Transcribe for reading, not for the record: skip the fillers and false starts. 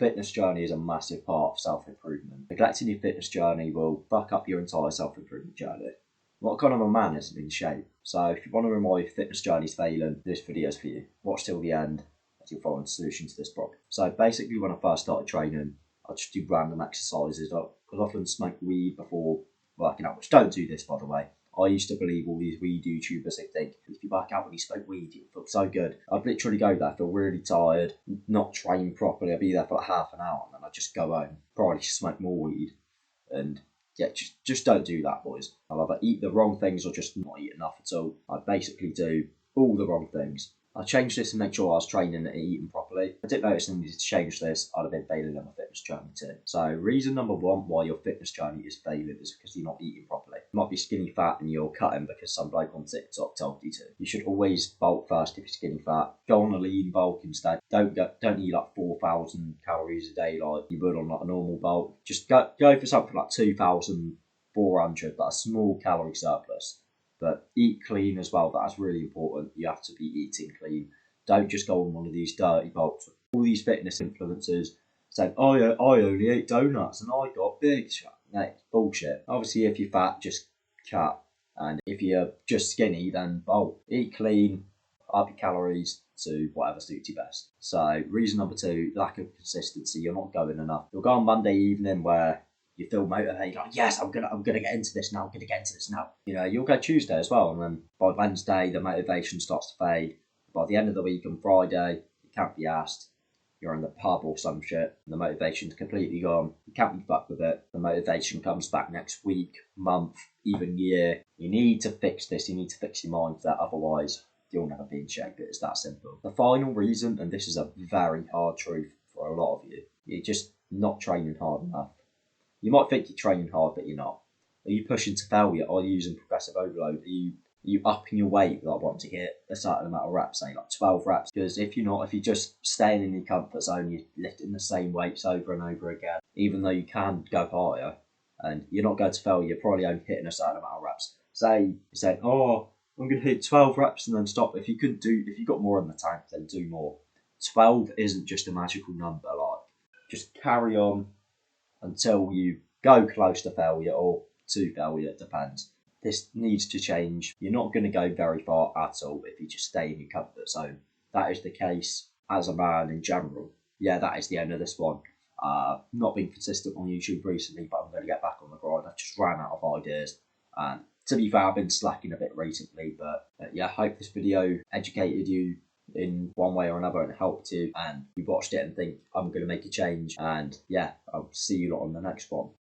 fitness journey is a massive part of self-improvement. Neglecting your fitness journey will fuck up your entire self-improvement journey. What kind of a man isn't in shape? So if you want to know why your fitness journey is failing, this video is for you. Watch till the end as you'll find a solution to this problem. So basically when I first started training, I just do random exercises. I often smoke weed before working out, which don't do this by the way. I used to believe all these weed YouTubers, they think if you work out when you smoke weed, you feel so good. I'd literally go there, feel really tired, not train properly. I'd be there for like half an hour and then I'd just go home, probably smoke more weed. And yeah, just don't do that, boys. I'll either eat the wrong things or just not eat enough at all. I basically do all the wrong things. I changed this to make sure I was training and eating properly. I didn't notice I needed to change this. I'd have been failing on my fitness journey too. So reason number one why your fitness journey is failing is because you're not eating properly. You might be skinny fat and you're cutting because some bloke on TikTok told you to. You should always bulk first if you're skinny fat. Go on a lean bulk instead. Don't eat like 4,000 calories a day like you would on like a normal bulk. Just go for something like 2,400, but a small calorie surplus. But eat clean as well. That's really important. You have to be eating clean. Don't just go on one of these dirty bulks. All these fitness influencers saying, "Oh yeah, I only ate donuts and I got big." No, it's bullshit. Obviously, if you're fat, just cut. And if you're just skinny, then bulk. Eat clean, up your calories to whatever suits you best. So reason number two, lack of consistency. You're not going enough. You'll go on Monday evening where you feel motivated, like, yes, I'm gonna get into this now, You know, you'll go Tuesday as well, and then by Wednesday the motivation starts to fade. By the end of the week on Friday, you can't be asked. You're in the pub or some shit, and the motivation's completely gone. You can't be fucked with it. The motivation comes back next week, month, even year. You need to fix this. You need to fix your mindset, otherwise you'll never be in shape. It's that simple. The final reason, and this is a very hard truth for a lot of you, you're just not training hard enough. You might think you're training hard, but you're not. Are you pushing to failure? Are you using progressive overload? Are you upping your weight, like wanting to hit a certain amount of reps, say like 12 reps? Because if you're not, if you're just staying in your comfort zone, you're lifting the same weights over and over again, even though you can go higher, and you're not going to fail, you're probably only hitting a certain amount of reps. Say you said, "Oh, I'm going to hit 12 reps and then stop." If you got more in the tank, then do more. 12 isn't just a magical number. Like, just carry on until you go close to failure or to failure, it depends. This needs to change. You're not going to go very far at all if you just stay in your comfort zone. That is the case as a man in general. Yeah, that is the end of this one. Not been consistent on YouTube recently, but I'm going to get back on the grind. I've just ran out of ideas. And to be fair, I've been slacking a bit recently, but yeah, I hope this video educated you in one way or another and helped you, and you watched it and think, I'm going to make a change. And yeah, I'll see you lot on the next one.